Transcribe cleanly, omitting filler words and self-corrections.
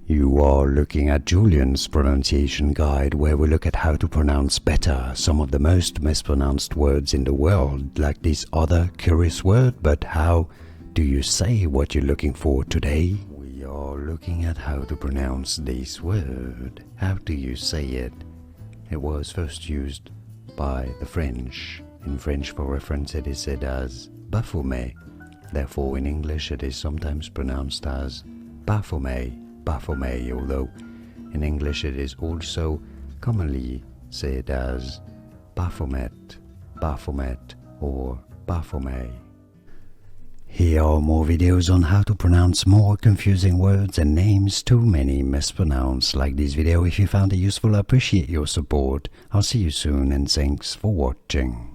You are looking at Julian's pronunciation guide, where we look at how to pronounce better some of the most mispronounced words in the world, like this other curious word. But how do you say what you're looking for today? We are looking at how to pronounce this word. How do you say it? It was first used by the French. In French, for reference, it is said as Baphomet. Therefore, in English, it is sometimes pronounced as Baphomet, Baphomet, although in English it is also commonly said as Baphomet, Baphomet, or Baphomet. Here are more videos on how to pronounce more confusing words and names too many mispronounced. Like this video if you found it useful. I appreciate your support. I'll see you soon and thanks for watching.